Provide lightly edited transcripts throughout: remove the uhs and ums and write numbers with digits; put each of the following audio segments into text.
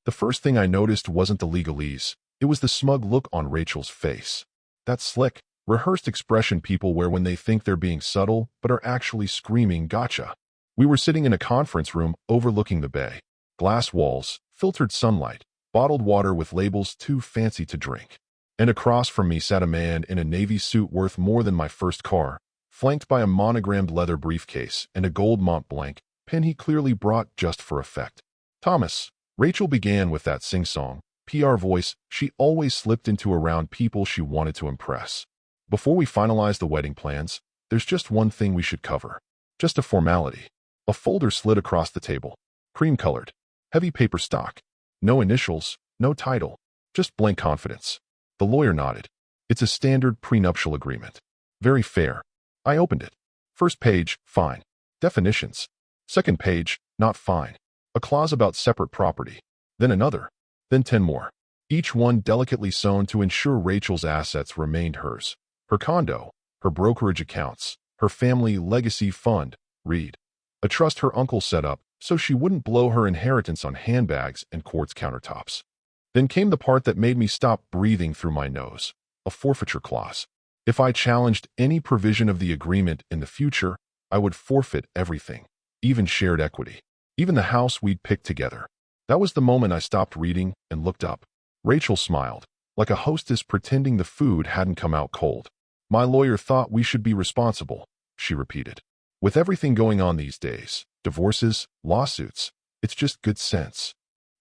The first thing I noticed wasn't the legalese. It was the smug look on Rachel's face. That slick, rehearsed expression people wear when they think they're being subtle but are actually screaming gotcha. We were sitting in a conference room overlooking the bay. Glass walls, filtered sunlight, bottled water with labels too fancy to drink. And across from me sat a man in a navy suit worth more than my first car, flanked by a monogrammed leather briefcase and a gold Mont Blanc pen he clearly brought just for effect. Thomas, Rachel began with that sing-song, PR voice she always slipped into around people she wanted to impress. Before we finalize the wedding plans, there's just one thing we should cover. Just a formality. A folder slid across the table. Cream-colored. Heavy paper stock. No initials, no title. Just blank confidence. The lawyer nodded. It's a standard prenuptial agreement. Very fair. I opened it. First page, fine. Definitions. Second page, not fine. A clause about separate property. Then another. Then 10 more. Each one delicately sewn to ensure Rachel's assets remained hers. Her condo, her brokerage accounts, her family legacy fund, read. A trust her uncle set up so she wouldn't blow her inheritance on handbags and quartz countertops. Then came the part that made me stop breathing through my nose. A forfeiture clause. If I challenged any provision of the agreement in the future, I would forfeit everything, even shared equity, even the house we'd picked together. That was the moment I stopped reading and looked up. Rachel smiled, like a hostess pretending the food hadn't come out cold. My lawyer thought we should be responsible, she repeated. With everything going on these days, divorces, lawsuits, it's just good sense.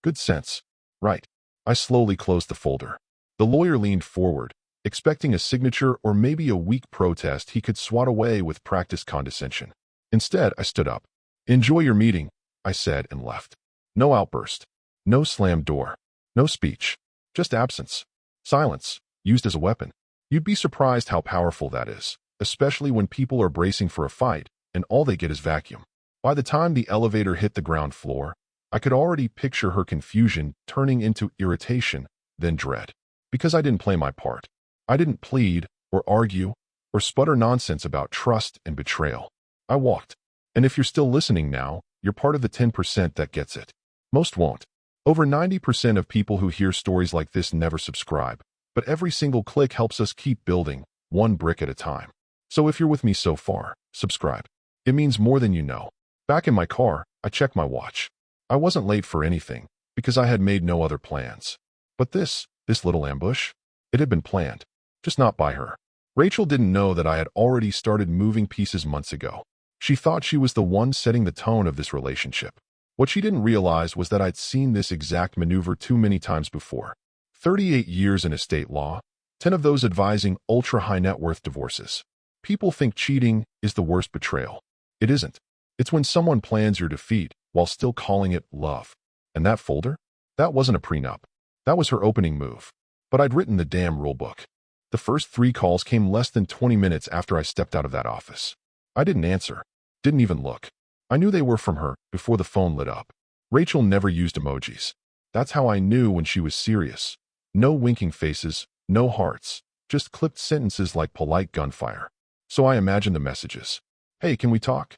Good sense. Right. I slowly closed the folder. The lawyer leaned forward, expecting a signature or maybe a weak protest he could swat away with practiced condescension. Instead, I stood up. Enjoy your meeting, I said and left. No outburst. No slammed door. No speech. Just absence. Silence, used as a weapon. You'd be surprised how powerful that is, especially when people are bracing for a fight and all they get is vacuum. By the time the elevator hit the ground floor, I could already picture her confusion turning into irritation, then dread. Because I didn't play my part. I didn't plead, or argue, or sputter nonsense about trust and betrayal. I walked. And if you're still listening now, you're part of the 10% that gets it. Most won't. Over 90% of people who hear stories like this never subscribe, but every single click helps us keep building, one brick at a time. So if you're with me so far, subscribe. It means more than you know. Back in my car, I checked my watch. I wasn't late for anything, because I had made no other plans. But this little ambush, it had been planned, just not by her. Rachel didn't know that I had already started moving pieces months ago. She thought she was the one setting the tone of this relationship. What she didn't realize was that I'd seen this exact maneuver too many times before. 38 years in estate law, 10 of those advising ultra-high net worth divorces. People think cheating is the worst betrayal. It isn't. It's when someone plans your defeat while still calling it love. And that folder? That wasn't a prenup. That was her opening move. But I'd written the damn rulebook. The first 3 calls came less than 20 minutes after I stepped out of that office. I didn't answer. Didn't even look. I knew they were from her before the phone lit up. Rachel never used emojis. That's how I knew when she was serious. No winking faces, no hearts, just clipped sentences like polite gunfire. So I imagined the messages. Hey, can we talk?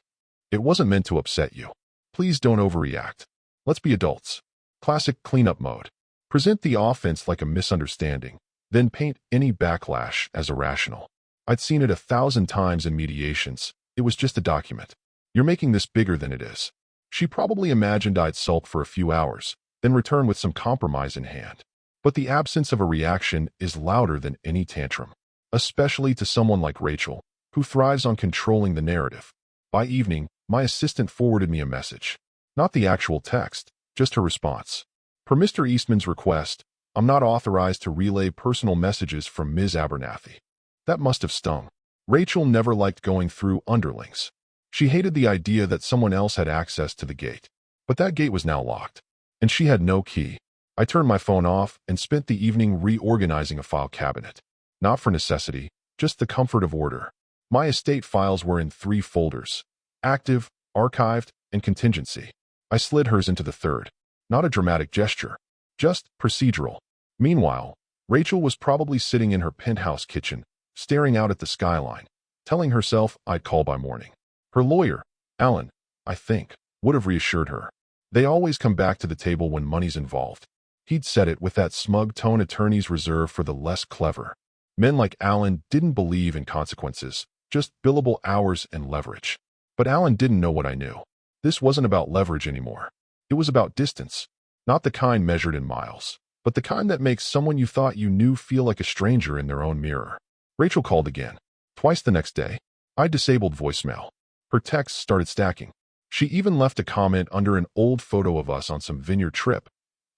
It wasn't meant to upset you. Please don't overreact. Let's be adults. Classic cleanup mode. Present the offense like a misunderstanding, then paint any backlash as irrational. I'd seen it 1,000 times in mediations. It was just a document. You're making this bigger than it is. She probably imagined I'd sulk for a few hours, then return with some compromise in hand. But the absence of a reaction is louder than any tantrum, especially to someone like Rachel, who thrives on controlling the narrative. By evening, my assistant forwarded me a message. Not the actual text, just her response. Per Mr. Eastman's request, I'm not authorized to relay personal messages from Ms. Abernathy. That must have stung. Rachel never liked going through underlings. She hated the idea that someone else had access to the gate. But that gate was now locked, and she had no key. I turned my phone off and spent the evening reorganizing a file cabinet. Not for necessity, just the comfort of order. My estate files were in 3 folders: active, archived, and contingency. I slid hers into the third. Not a dramatic gesture, just procedural. Meanwhile, Rachel was probably sitting in her penthouse kitchen, staring out at the skyline, telling herself I'd call by morning. Her lawyer, Alan, I think, would have reassured her. They always come back to the table when money's involved. He'd said it with that smug tone attorneys reserve for the less clever. Men like Alan didn't believe in consequences, just billable hours and leverage. But Alan didn't know what I knew. This wasn't about leverage anymore. It was about distance. Not the kind measured in miles, but the kind that makes someone you thought you knew feel like a stranger in their own mirror. Rachel called again. Twice the next day. I disabled voicemail. Her texts started stacking. She even left a comment under an old photo of us on some vineyard trip.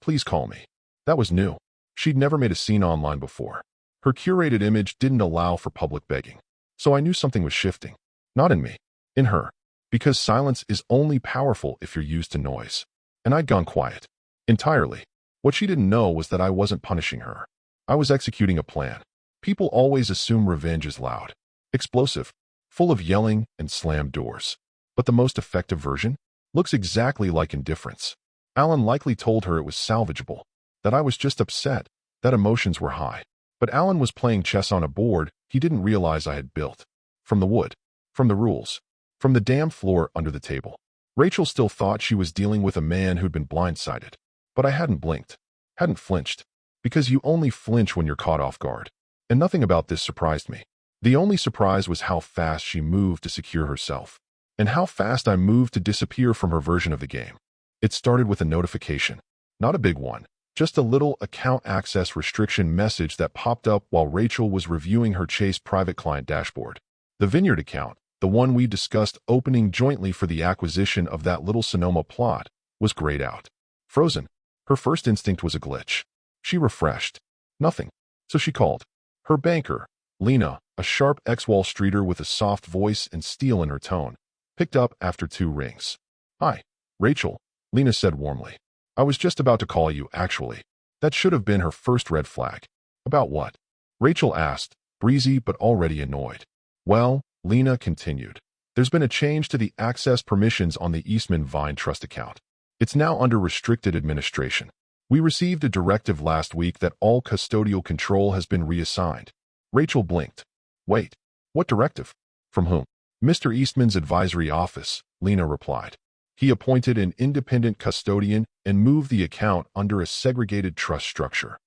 Please call me. That was new. She'd never made a scene online before. Her curated image didn't allow for public begging. So I knew something was shifting. Not in me. In her. Because silence is only powerful if you're used to noise. And I'd gone quiet. Entirely. What she didn't know was that I wasn't punishing her. I was executing a plan. People always assume revenge is loud, explosive, full of yelling and slammed doors. But the most effective version looks exactly like indifference. Alan likely told her it was salvageable, that I was just upset, that emotions were high. But Alan was playing chess on a board he didn't realize I had built. From the wood, from the rules, from the damn floor under the table. Rachel still thought she was dealing with a man who'd been blindsided. But I hadn't blinked, hadn't flinched. Because you only flinch when you're caught off guard. And nothing about this surprised me. The only surprise was how fast she moved to secure herself. And how fast I moved to disappear from her version of the game. It started with a notification. Not a big one. Just a little account access restriction message that popped up while Rachel was reviewing her Chase private client dashboard. The Vineyard account, the one we discussed opening jointly for the acquisition of that little Sonoma plot, was grayed out. Frozen. Her first instinct was a glitch. She refreshed. Nothing. So she called. Her banker, Lena, a sharp ex-Wall Streeter with a soft voice and steel in her tone, picked up after 2 rings. Hi, Rachel, Lena said warmly. I was just about to call you, actually. That should have been her first red flag. About what? Rachel asked, breezy but already annoyed. Well, Lena continued. There's been a change to the access permissions on the Eastman Vine Trust account. It's now under restricted administration. We received a directive last week that all custodial control has been reassigned. Rachel blinked. Wait, what directive? From whom? Mr. Eastman's advisory office, Lena replied. He appointed an independent custodian and moved the account under a segregated trust structure.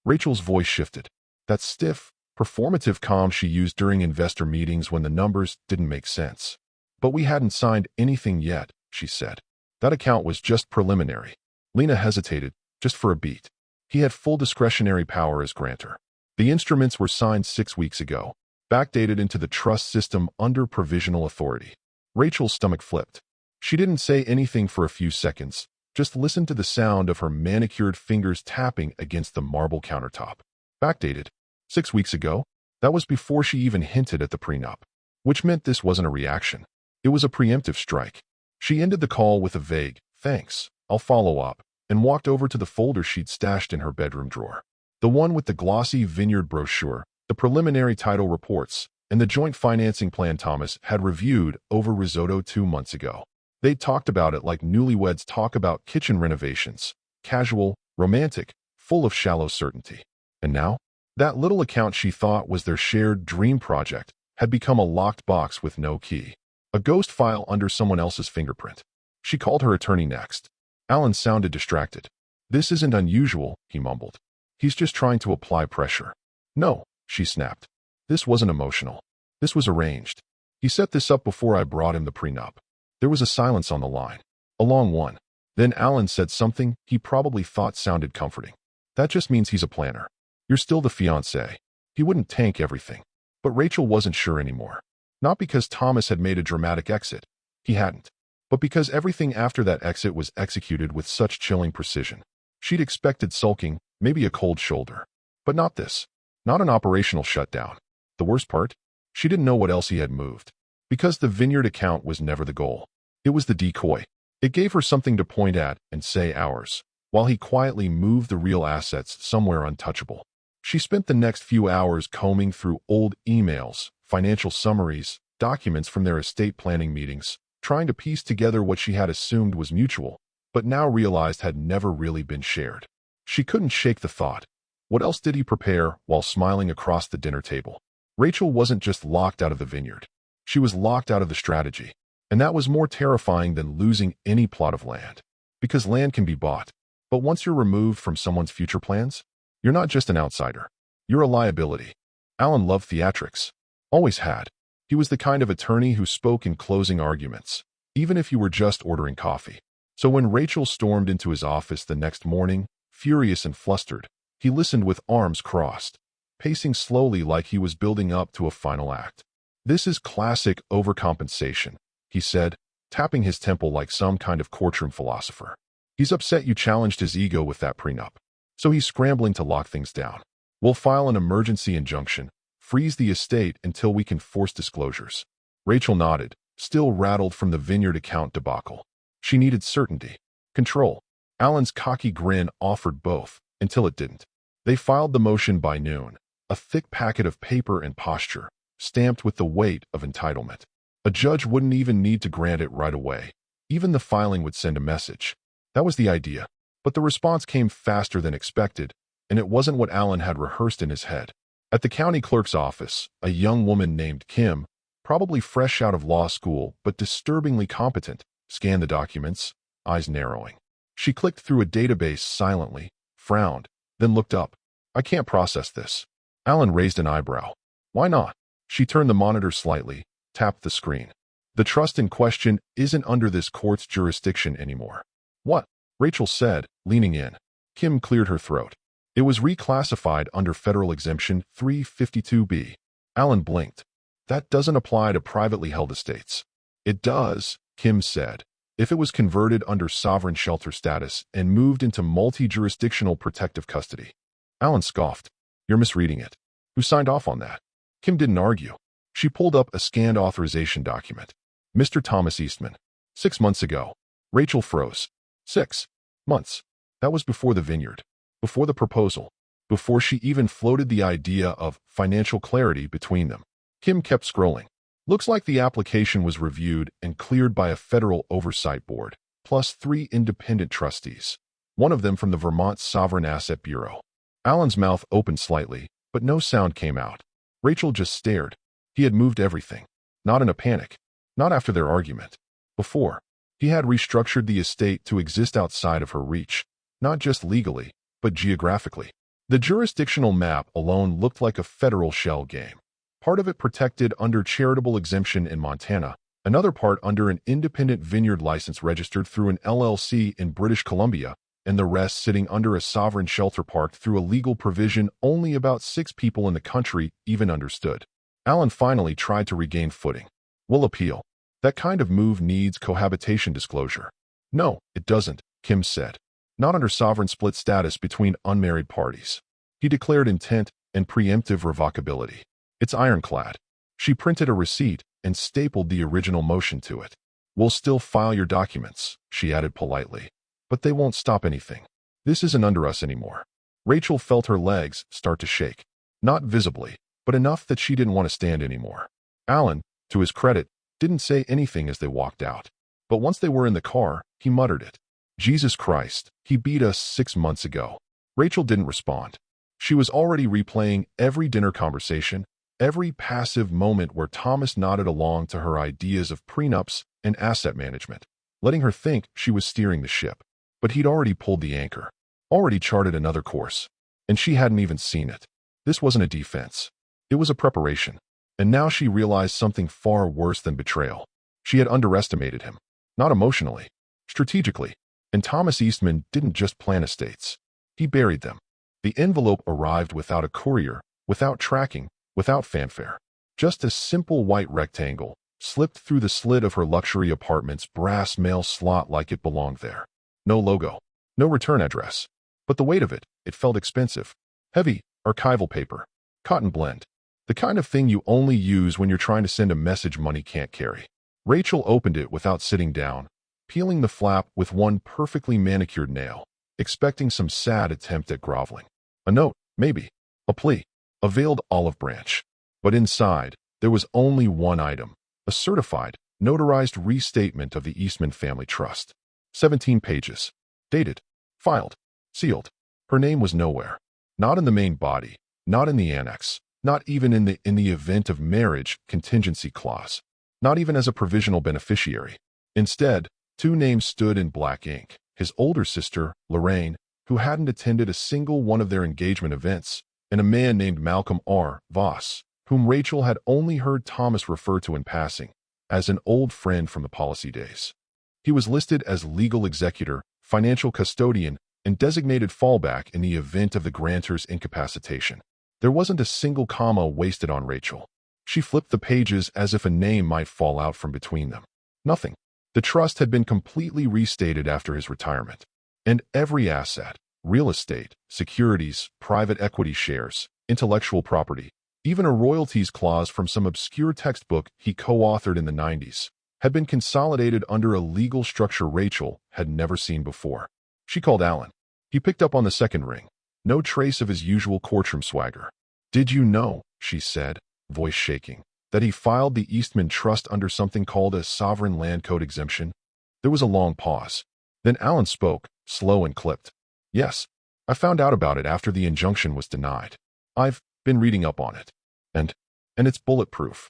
Rachel's voice shifted. That stiff, performative calm she used during investor meetings when the numbers didn't make sense. But we hadn't signed anything yet, she said. That account was just preliminary. Lena hesitated, just for a beat. He had full discretionary power as grantor. The instruments were signed 6 weeks ago, backdated into the trust system under provisional authority. Rachel's stomach flipped. She didn't say anything for a few seconds, just listened to the sound of her manicured fingers tapping against the marble countertop. Backdated. 6 weeks ago? That was before she even hinted at the prenup. Which meant this wasn't a reaction. It was a preemptive strike. She ended the call with a vague, thanks, I'll follow up, and walked over to the folder she'd stashed in her bedroom drawer. The one with the glossy vineyard brochure, the preliminary title reports, and the joint financing plan Thomas had reviewed over risotto 2 months ago. They'd talked about it like newlyweds talk about kitchen renovations, casual, romantic, full of shallow certainty. And now, that little account she thought was their shared dream project had become a locked box with no key. A ghost file under someone else's fingerprint. She called her attorney next. Alan sounded distracted. This isn't unusual, he mumbled. He's just trying to apply pressure. No, she snapped. This wasn't emotional. This was arranged. He set this up before I brought him the prenup. There was a silence on the line. A long one. Then Alan said something he probably thought sounded comforting. That just means he's a planner. You're still the fiancé. He wouldn't tank everything. But Rachel wasn't sure anymore. Not because Thomas had made a dramatic exit. He hadn't. But because everything after that exit was executed with such chilling precision. She'd expected sulking, maybe a cold shoulder. But not this. Not an operational shutdown. The worst part? She didn't know what else he had moved. Because the vineyard account was never the goal. It was the decoy. It gave her something to point at and say ours, while he quietly moved the real assets somewhere untouchable. She spent the next few hours combing through old emails, financial summaries, documents from their estate planning meetings, trying to piece together what she had assumed was mutual, but now realized had never really been shared. She couldn't shake the thought. What else did he prepare while smiling across the dinner table? Rachel wasn't just locked out of the vineyard. She was locked out of the strategy. And that was more terrifying than losing any plot of land. Because land can be bought. But once you're removed from someone's future plans, you're not just an outsider. You're a liability. Alan loved theatrics. Always had. He was the kind of attorney who spoke in closing arguments, even if you were just ordering coffee. So when Rachel stormed into his office the next morning, furious and flustered, he listened with arms crossed, pacing slowly like he was building up to a final act. "This is classic overcompensation," he said, tapping his temple like some kind of courtroom philosopher. "He's upset you challenged his ego with that prenup, so he's scrambling to lock things down. We'll file an emergency injunction, freeze the estate until we can force disclosures." Rachel nodded, still rattled from the vineyard account debacle. She needed certainty, control. Alan's cocky grin offered both, until it didn't. They filed the motion by noon, a thick packet of paper and posture, stamped with the weight of entitlement. A judge wouldn't even need to grant it right away. Even the filing would send a message. That was the idea. But the response came faster than expected, and it wasn't what Alan had rehearsed in his head. At the county clerk's office, a young woman named Kim, probably fresh out of law school but disturbingly competent, scanned the documents, eyes narrowing. She clicked through a database silently, frowned, then looked up. "I can't process this." Alan raised an eyebrow. "Why not?" She turned the monitor slightly, tapped the screen. "The trust in question isn't under this court's jurisdiction anymore." "What?" Rachel said, leaning in. Kim cleared her throat. "It was reclassified under Federal Exemption 352B. Alan blinked. "That doesn't apply to privately held estates." "It does," Kim said. "If it was converted under sovereign shelter status and moved into multi-jurisdictional protective custody." Alan scoffed. "You're misreading it. Who signed off on that?" Kim didn't argue. She pulled up a scanned authorization document. "Mr. Thomas Eastman. 6 months ago." Rachel froze. 6 months. That was before the vineyard, before the proposal, before she even floated the idea of financial clarity between them. Kim kept scrolling. "Looks like the application was reviewed and cleared by a federal oversight board, plus 3 independent trustees, one of them from the Vermont Sovereign Asset Bureau." Alan's mouth opened slightly, but no sound came out. Rachel just stared. He had moved everything. Not in a panic. Not after their argument. Before. He had restructured the estate to exist outside of her reach, not just legally, but geographically. The jurisdictional map alone looked like a federal shell game. Part of it protected under charitable exemption in Montana, another part under an independent vineyard license registered through an LLC in British Columbia, and the rest sitting under a sovereign shelter park through a legal provision only about 6 people in the country even understood. Alan finally tried to regain footing. "We'll appeal. That kind of move needs cohabitation disclosure." "No, it doesn't," Kim said. "Not under sovereign split status between unmarried parties." He declared intent and preemptive revocability. "It's ironclad." She printed a receipt and stapled the original motion to it. "We'll still file your documents," she added politely. "But they won't stop anything. This isn't under us anymore." Rachel felt her legs start to shake. Not visibly, but enough that she didn't want to stand anymore. Alan, to his credit, didn't say anything as they walked out. But once they were in the car, he muttered it. "Jesus Christ, he beat us 6 months ago." Rachel didn't respond. She was already replaying every dinner conversation, every passive moment where Thomas nodded along to her ideas of prenups and asset management, letting her think she was steering the ship. But he'd already pulled the anchor, already charted another course, and she hadn't even seen it. This wasn't a defense. It was a preparation. And now she realized something far worse than betrayal. She had underestimated him. Not emotionally, strategically. And Thomas Eastman didn't just plan estates. He buried them. The envelope arrived without a courier, without tracking, without fanfare. Just a simple white rectangle, slipped through the slit of her luxury apartment's brass mail slot like it belonged there. No logo. No return address. But the weight of it, it felt expensive. Heavy, archival paper. Cotton blend. The kind of thing you only use when you're trying to send a message money can't carry. Rachel opened it without sitting down, peeling the flap with one perfectly manicured nail, expecting some sad attempt at groveling. A note, maybe. A plea. A veiled olive branch. But inside, there was only one item. A certified, notarized restatement of the Eastman Family Trust. 17 pages. Dated. Filed. Sealed. Her name was nowhere. Not in the main body. Not in the annex. Not even in the event of marriage contingency clause. Not even as a provisional beneficiary. Instead, 2 names stood in black ink, his older sister, Lorraine, who hadn't attended a single one of their engagement events, and a man named Malcolm R. Voss, whom Rachel had only heard Thomas refer to in passing as an old friend from the policy days. He was listed as legal executor, financial custodian, and designated fallback in the event of the grantor's incapacitation. There wasn't a single comma wasted on Rachel. She flipped the pages as if a name might fall out from between them. Nothing. The trust had been completely restated after his retirement. And every asset, real estate, securities, private equity shares, intellectual property, even a royalties clause from some obscure textbook he co-authored in the 90s, had been consolidated under a legal structure Rachel had never seen before. She called Alan. He picked up on the second ring. No trace of his usual courtroom swagger. "Did you know," she said, voice shaking, "that he filed the Eastman Trust under something called a sovereign land code exemption?" There was a long pause. Then Alan spoke, slow and clipped. "Yes, I found out about it after the injunction was denied. I've been reading up on it. And it's bulletproof."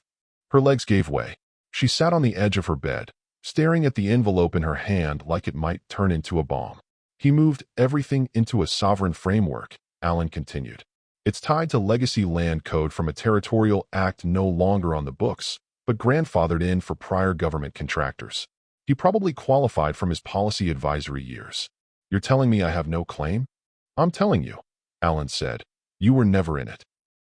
Her legs gave way. She sat on the edge of her bed, staring at the envelope in her hand like it might turn into a bomb. "He moved everything into a sovereign framework," Alan continued. "It's tied to legacy land code from a territorial act no longer on the books, but grandfathered in for prior government contractors. He probably qualified from his policy advisory years." "You're telling me I have no claim?" "I'm telling you," Alan said. "You were never in it."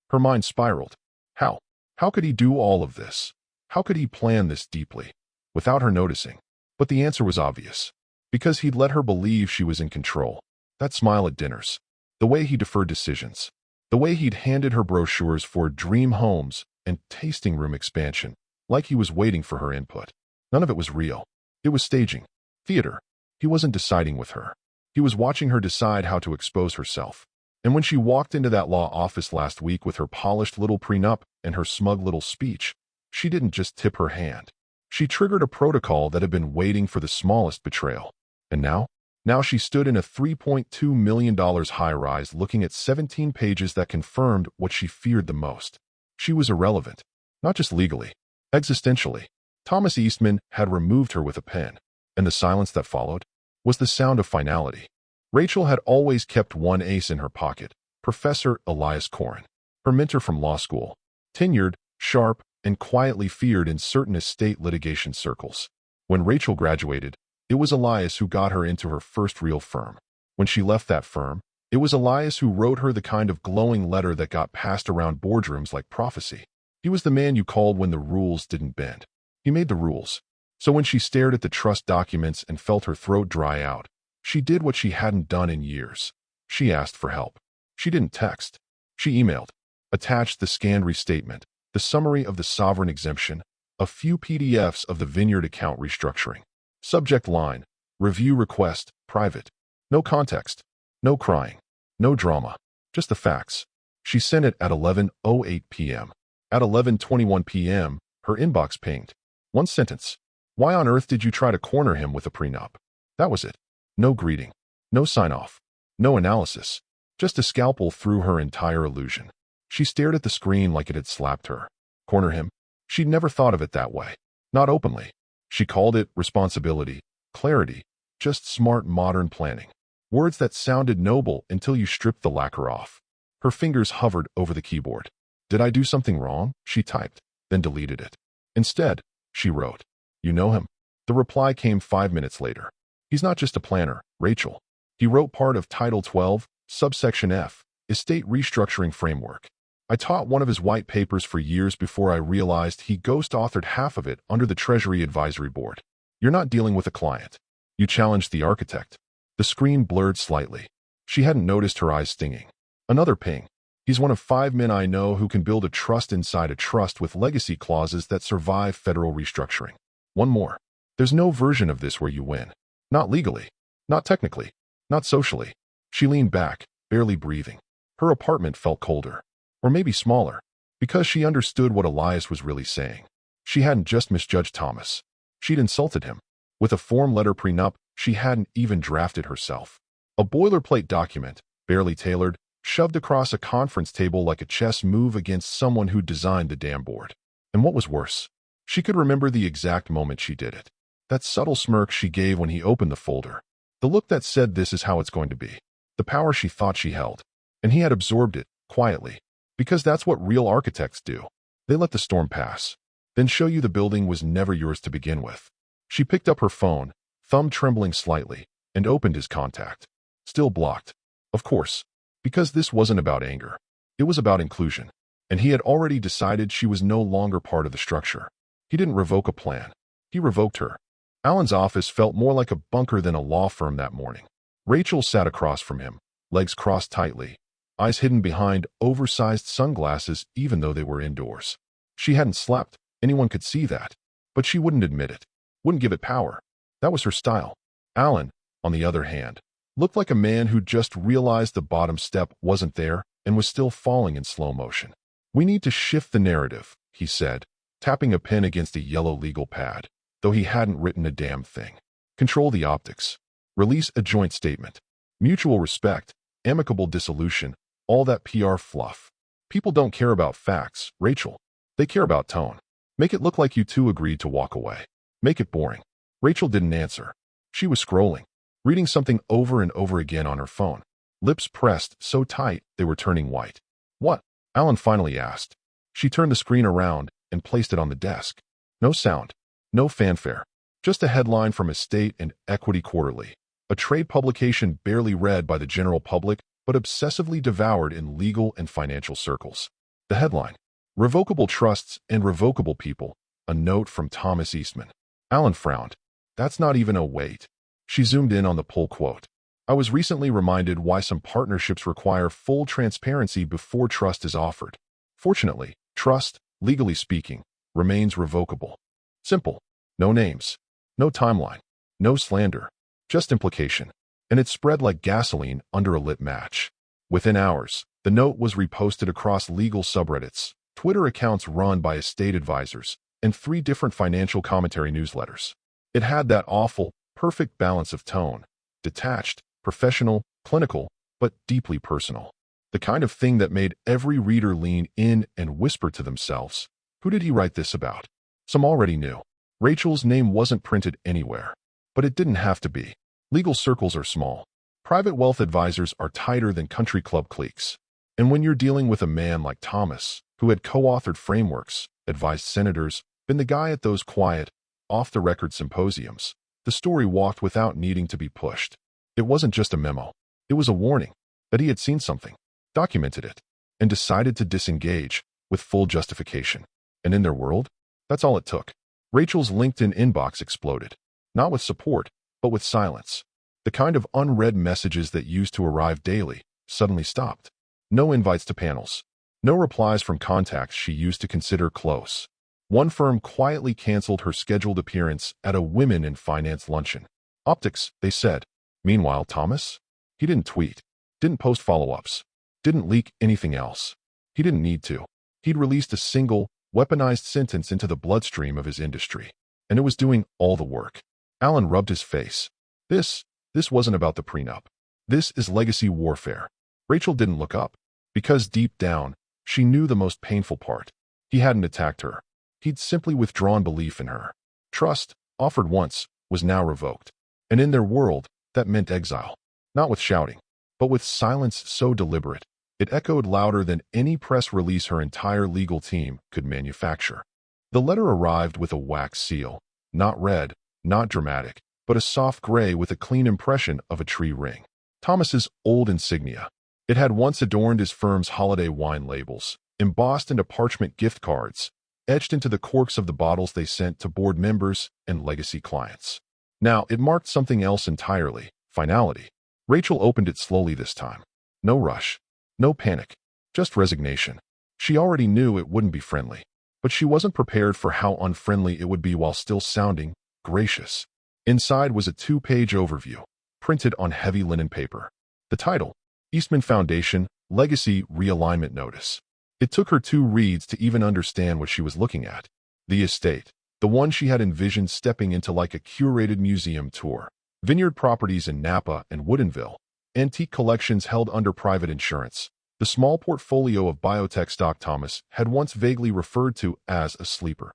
Her mind spiraled. How? How could he do all of this? How could he plan this deeply, without her noticing? But the answer was obvious. Because he'd let her believe she was in control. That smile at dinners. The way he deferred decisions. The way he'd handed her brochures for dream homes and tasting room expansion, like he was waiting for her input. None of it was real. It was staging. Theater. He wasn't deciding with her. He was watching her decide how to expose herself. And when she walked into that law office last week with her polished little prenup and her smug little speech, she didn't just tip her hand. She triggered a protocol that had been waiting for the smallest betrayal. And now she stood in a $3.2 million high-rise looking at 17 pages that confirmed what she feared the most. She was irrelevant, not just legally, existentially. Thomas Eastman had removed her with a pen, and the silence that followed was the sound of finality. Rachel had always kept one ace in her pocket, Professor Elias Corrin, her mentor from law school, tenured, sharp, and quietly feared in certain estate litigation circles. When Rachel graduated, it was Elias who got her into her first real firm. When she left that firm, it was Elias who wrote her the kind of glowing letter that got passed around boardrooms like prophecy. He was the man you called when the rules didn't bend. He made the rules. So when she stared at the trust documents and felt her throat dry out, she did what she hadn't done in years. She asked for help. She didn't text. She emailed. Attached the scanned restatement, the summary of the sovereign exemption, a few PDFs of the vineyard account restructuring. Subject line, review request, private. No context. No crying. No drama. Just the facts. She sent it at 11:08 p.m. At 11:21 p.m., her inbox pinged. One sentence. "Why on earth did you try to corner him with a prenup?" That was it. No greeting. No sign-off. No analysis. Just a scalpel through her entire illusion. She stared at the screen like it had slapped her. Corner him? She'd never thought of it that way. Not openly. She called it responsibility, clarity, just smart modern planning. Words that sounded noble until you stripped the lacquer off. Her fingers hovered over the keyboard. "Did I do something wrong?" she typed, then deleted it. Instead, she wrote, "You know him?" The reply came 5 minutes later. "He's not just a planner, Rachel. He wrote part of Title 12, subsection F, Estate Restructuring Framework. I taught one of his white papers for years before I realized he ghost-authored half of it under the Treasury Advisory Board. You're not dealing with a client. You challenged the architect." The screen blurred slightly. She hadn't noticed her eyes stinging. Another ping. "He's one of 5 men I know who can build a trust inside a trust with legacy clauses that survive federal restructuring. One more. There's no version of this where you win. Not legally. Not technically. Not socially." She leaned back, barely breathing. Her apartment felt colder. Or maybe smaller, because she understood what Elias was really saying. She hadn't just misjudged Thomas. She'd insulted him. With a form letter prenup she hadn't even drafted herself. A boilerplate document, barely tailored, shoved across a conference table like a chess move against someone who designed the damn board. And what was worse, she could remember the exact moment she did it. That subtle smirk she gave when he opened the folder. The look that said this is how it's going to be. The power she thought she held. And he had absorbed it, quietly. Because that's what real architects do. They let the storm pass. Then show you the building was never yours to begin with. She picked up her phone, thumb trembling slightly, and opened his contact. Still blocked. Of course. Because this wasn't about anger. It was about inclusion. And he had already decided she was no longer part of the structure. He didn't revoke a plan. He revoked her. Alan's office felt more like a bunker than a law firm that morning. Rachel sat across from him, legs crossed tightly, eyes hidden behind oversized sunglasses even though they were indoors. She hadn't slept. Anyone could see that. But she wouldn't admit it. Wouldn't give it power. That was her style. Alan, on the other hand, looked like a man who just realized the bottom step wasn't there and was still falling in slow motion. "We need to shift the narrative," he said, tapping a pen against a yellow legal pad, though he hadn't written a damn thing. "Control the optics. Release a joint statement. Mutual respect, amicable dissolution, all that PR fluff. People don't care about facts, Rachel. They care about tone. Make it look like you two agreed to walk away. Make it boring." Rachel didn't answer. She was scrolling, reading something over and over again on her phone, lips pressed so tight they were turning white. "What?" Alan finally asked. She turned the screen around and placed it on the desk. No sound, no fanfare, just a headline from Estate and Equity Quarterly, a trade publication barely read by the general public but obsessively devoured in legal and financial circles. The headline: "Revocable Trusts and Revocable People, a Note from Thomas Eastman." Alan frowned. That's not even a wait. She zoomed in on the pull quote. "I was recently reminded why some partnerships require full transparency before trust is offered. Fortunately, trust, legally speaking, remains revocable. Simple. No names. No timeline. No slander. Just implication." And it spread like gasoline under a lit match. Within hours, the note was reposted across legal subreddits, Twitter accounts run by estate advisors, and 3 different financial commentary newsletters. It had that awful, perfect balance of tone. Detached, professional, clinical, but deeply personal. The kind of thing that made every reader lean in and whisper to themselves, "Who did he write this about?" Some already knew. Rachel's name wasn't printed anywhere. But it didn't have to be. Legal circles are small. Private wealth advisors are tighter than country club cliques. And when you're dealing with a man like Thomas, who had co-authored frameworks, advised senators, been the guy at those quiet, off-the-record symposiums, the story walked without needing to be pushed. It wasn't just a memo. It was a warning that he had seen something, documented it, and decided to disengage with full justification. And in their world, that's all it took. Rachel's LinkedIn inbox exploded, not with support, but with silence. The kind of unread messages that used to arrive daily suddenly stopped. No invites to panels. No replies from contacts she used to consider close. One firm quietly canceled her scheduled appearance at a women in finance luncheon. Optics, they said. Meanwhile, Thomas? He didn't tweet, didn't post follow-ups, didn't leak anything else. He didn't need to. He'd released a single, weaponized sentence into the bloodstream of his industry, and it was doing all the work. Alan rubbed his face. This wasn't about the prenup. This is legacy warfare. Rachel didn't look up, because deep down, she knew the most painful part. He hadn't attacked her. He'd simply withdrawn belief in her. Trust, offered once, was now revoked. And in their world, that meant exile. Not with shouting, but with silence so deliberate, it echoed louder than any press release her entire legal team could manufacture. The letter arrived with a wax seal, not red, not dramatic, but a soft gray with a clean impression of a tree ring. Thomas's old insignia. It had once adorned his firm's holiday wine labels, embossed into parchment gift cards, etched into the corks of the bottles they sent to board members and legacy clients. Now, it marked something else entirely, Finality. Rachel opened it slowly this time. No rush. No panic. Just resignation. She already knew it wouldn't be friendly, but she wasn't prepared for how unfriendly it would be while still sounding gracious. Inside was a 2-page overview, printed on heavy linen paper. The title, Eastman Foundation, Legacy Realignment Notice. It took her 2 reads to even understand what she was looking at. The estate, the one she had envisioned stepping into like a curated museum tour. Vineyard properties in Napa and Woodinville. Antique collections held under private insurance. The small portfolio of biotech stock Thomas had once vaguely referred to as a sleeper.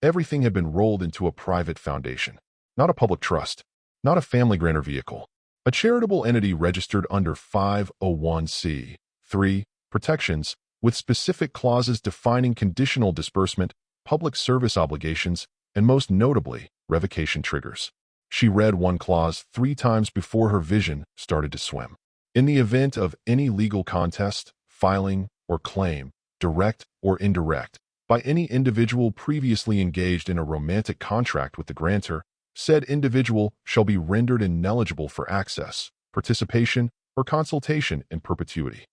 Everything had been rolled into a private foundation. Not a public trust. Not a family grantor vehicle. A charitable entity registered under 501(c)(3) protections, with specific clauses defining conditional disbursement, public service obligations, and most notably, revocation triggers. She read one clause 3 times before her vision started to swim. In the event of any legal contest, filing, or claim, direct or indirect, by any individual previously engaged in a romantic contract with the grantor, said individual shall be rendered ineligible for access, participation, or consultation in perpetuity.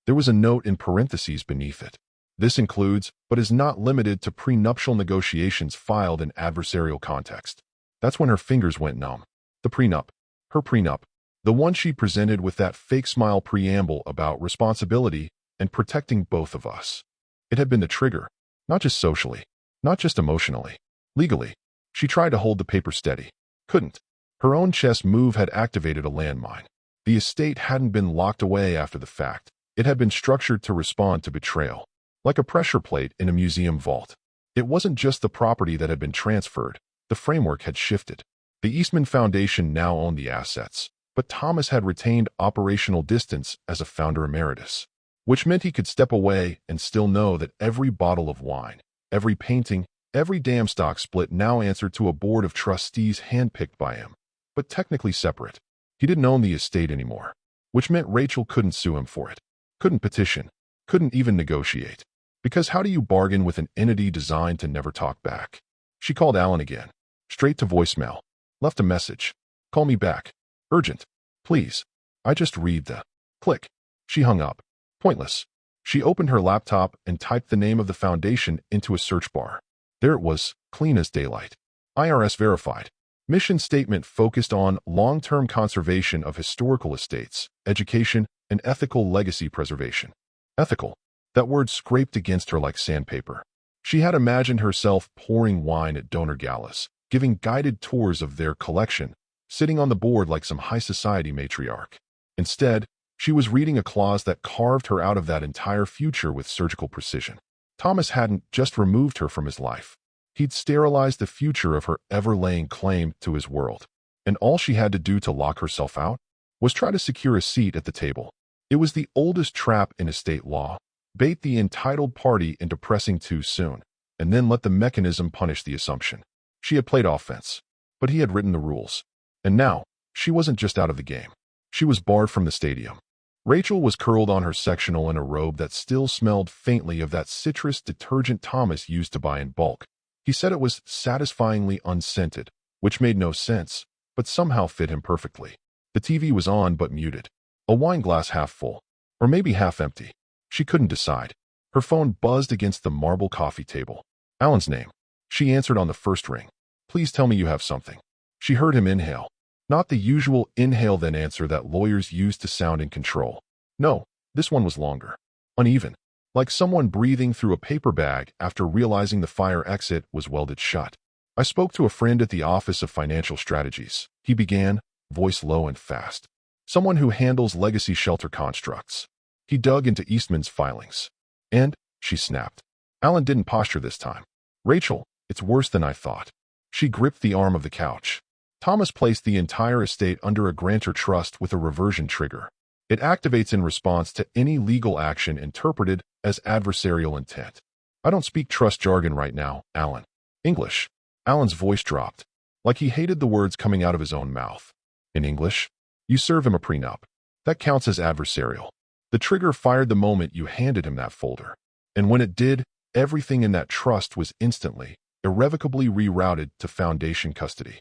There was a note in parentheses beneath it. This includes, but is not limited to, prenuptial negotiations filed in adversarial context. That's when her fingers went numb. The prenup. Her prenup. The one she presented with that fake smile preamble about responsibility and protecting both of us. It had been the trigger, not just socially, not just emotionally, legally. She tried to hold the paper steady. Couldn't. Her own chess move had activated a landmine. The estate hadn't been locked away after the fact. It had been structured to respond to betrayal, like a pressure plate in a museum vault. It wasn't just the property that had been transferred. The framework had shifted. The Eastman Foundation now owned the assets, but Thomas had retained operational distance as a founder emeritus, which meant he could step away and still know that every bottle of wine, every painting, every damn stock split now answered to a board of trustees handpicked by him, but technically separate. He didn't own the estate anymore, which meant Rachel couldn't sue him for it, couldn't petition, couldn't even negotiate. Because how do you bargain with an entity designed to never talk back? She called Alan again, straight to voicemail, left a message. Call me back. Urgent. Please. I just read the... Click. She hung up. Pointless. She opened her laptop and typed the name of the foundation into a search bar. There it was, clean as daylight. IRS verified. Mission statement focused on long-term conservation of historical estates, education, and ethical legacy preservation. Ethical. That word scraped against her like sandpaper. She had imagined herself pouring wine at donor galas, giving guided tours of their collection, sitting on the board like some high society matriarch. Instead, she was reading a clause that carved her out of that entire future with surgical precision. Thomas hadn't just removed her from his life. He'd sterilized the future of her ever-laying claim to his world. And all she had to do to lock herself out was try to secure a seat at the table. It was the oldest trap in estate law. Bait the entitled party into pressing too soon, and then let the mechanism punish the assumption. She had played offense, but he had written the rules. And now, she wasn't just out of the game. She was barred from the stadium. Rachel was curled on her sectional in a robe that still smelled faintly of that citrus detergent Thomas used to buy in bulk. He said it was satisfyingly unscented, which made no sense, but somehow fit him perfectly. The TV was on but muted. A wine glass half full, or maybe half empty. She couldn't decide. Her phone buzzed against the marble coffee table. Alan's name. She answered on the first ring. Please tell me you have something. She heard him inhale. Not the usual inhale then answer that lawyers use to sound in control. No, this one was longer. Uneven. Like someone breathing through a paper bag after realizing the fire exit was welded shut. I spoke to a friend at the Office of Financial Strategies. He began, voice low and fast. Someone who handles legacy shelter constructs. He dug into Eastman's filings. And, she snapped. Alan didn't posture this time. Rachel, it's worse than I thought. She gripped the arm of the couch. Thomas placed the entire estate under a grantor trust with a reversion trigger. It activates in response to any legal action interpreted as adversarial intent. I don't speak trust jargon right now, Alan. English. Alan's voice dropped, like he hated the words coming out of his own mouth. In English, you serve him a prenup. That counts as adversarial. The trigger fired the moment you handed him that folder. And when it did, everything in that trust was instantly, irrevocably rerouted to foundation custody.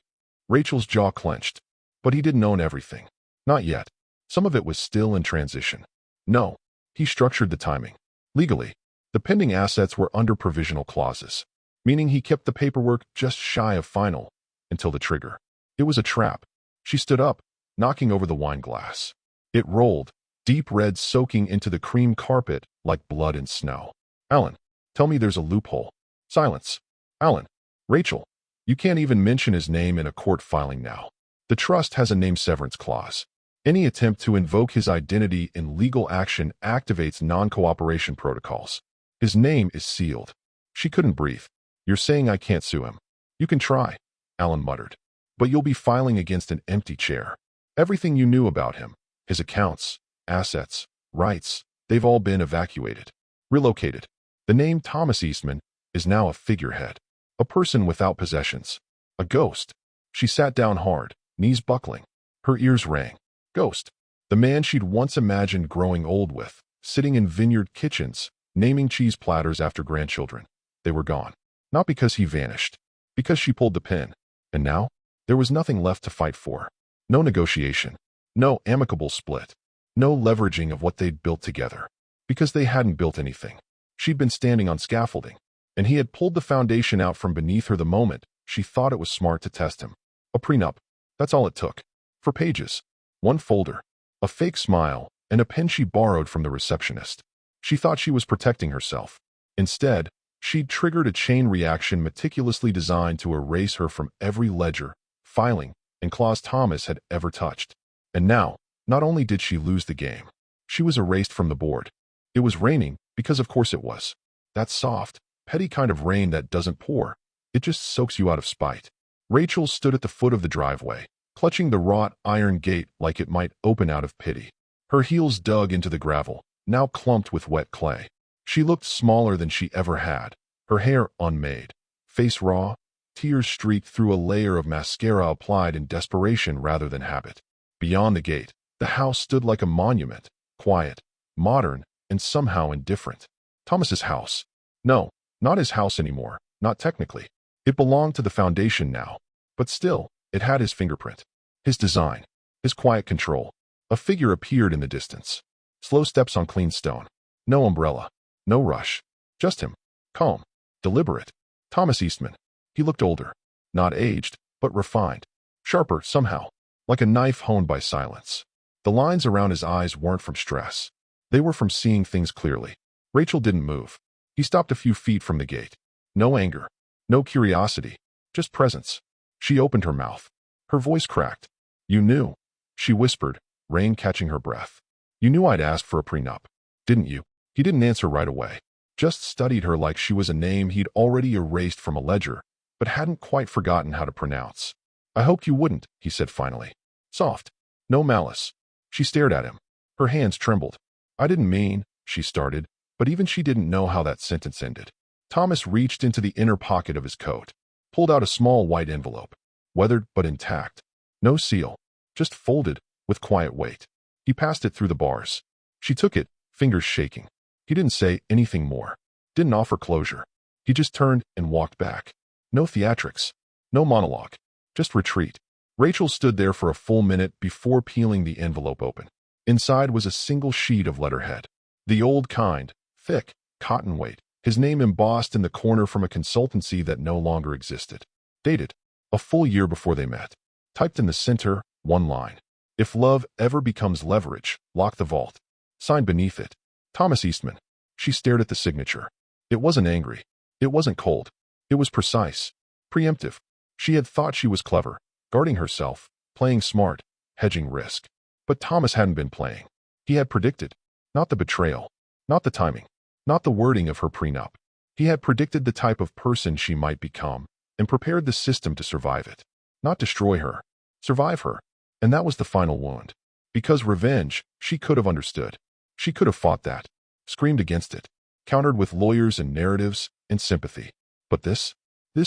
Rachel's jaw clenched. But he didn't own everything. Not yet. Some of it was still in transition. No. He structured the timing. Legally, the pending assets were under provisional clauses, meaning he kept the paperwork just shy of final until the trigger. It was a trap. She stood up, knocking over the wine glass. It rolled, deep red soaking into the cream carpet like blood and snow. Alan, tell me there's a loophole. Silence. Alan. Rachel. You can't even mention his name in a court filing now. The trust has a name severance clause. Any attempt to invoke his identity in legal action activates non-cooperation protocols. His name is sealed. She couldn't breathe. You're saying I can't sue him? You can try, Alan muttered. But you'll be filing against an empty chair. Everything you knew about him, his accounts, assets, rights, they've all been evacuated, relocated. The name Thomas Eastman is now a figurehead, a person without possessions, a ghost. She sat down hard, knees buckling. Her ears rang. Ghost. The man she'd once imagined growing old with, sitting in vineyard kitchens, naming cheese platters after grandchildren. They were gone. Not because he vanished, because she pulled the pin. And now, there was nothing left to fight for. No negotiation. No amicable split. No leveraging of what they'd built together. Because they hadn't built anything. She'd been standing on scaffolding, and he had pulled the foundation out from beneath her the moment she thought it was smart to test him. A prenup. That's all it took. For pages. One folder. A fake smile, and a pen she borrowed from the receptionist. She thought she was protecting herself. Instead, she'd triggered a chain reaction meticulously designed to erase her from every ledger, filing, and clause Thomas had ever touched. And now, not only did she lose the game, she was erased from the board. It was raining, because of course it was. That soft, petty kind of rain that doesn't pour. It just soaks you out of spite. Rachel stood at the foot of the driveway, clutching the wrought iron gate like it might open out of pity. Her heels dug into the gravel, now clumped with wet clay. She looked smaller than she ever had, her hair unmade, face raw, tears streaked through a layer of mascara applied in desperation rather than habit. Beyond the gate, the house stood like a monument, quiet, modern, and somehow indifferent. Thomas's house. No, not his house anymore, not technically. It belonged to the foundation now, but still, it had his fingerprint, his design, his quiet control. A figure appeared in the distance. Slow steps on clean stone. No umbrella. No rush. Just him. Calm. Deliberate. Thomas Eastman. He looked older. Not aged, but refined. Sharper, somehow. Like a knife honed by silence. The lines around his eyes weren't from stress. They were from seeing things clearly. Rachel didn't move. He stopped a few feet from the gate. No anger. No curiosity. Just presence. She opened her mouth. Her voice cracked. You knew. She whispered, rain catching her breath. You knew I'd asked for a prenup, didn't you? He didn't answer right away. Just studied her like she was a name he'd already erased from a ledger, but hadn't quite forgotten how to pronounce. I hoped you wouldn't, he said finally. Soft. No malice. She stared at him. Her hands trembled. I didn't mean, she started, but even she didn't know how that sentence ended. Thomas reached into the inner pocket of his coat, pulled out a small white envelope, weathered but intact. No seal, just folded, with quiet weight. He passed it through the bars. She took it, fingers shaking. He didn't say anything more. Didn't offer closure. He just turned and walked back. No theatrics. No monologue. Just retreat. Rachel stood there for a full minute before peeling the envelope open. Inside was a single sheet of letterhead. The old kind, thick, cotton weight. His name embossed in the corner from a consultancy that no longer existed. Dated. A full year before they met. Typed in the center, one line. If love ever becomes leverage, lock the vault. Signed beneath it. Thomas Eastman. She stared at the signature. It wasn't angry. It wasn't cold. It was precise. Preemptive. She had thought she was clever, guarding herself, playing smart, hedging risk. But Thomas hadn't been playing. He had predicted. Not the betrayal. Not the timing. Not the wording of her prenup. He had predicted the type of person she might become, and prepared the system to survive it. Not destroy her. Survive her. And that was the final wound. Because revenge, she could have understood. She could have fought that. Screamed against it. Countered with lawyers and narratives and sympathy. But this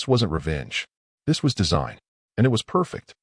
wasn't revenge. This was design. And it was perfect.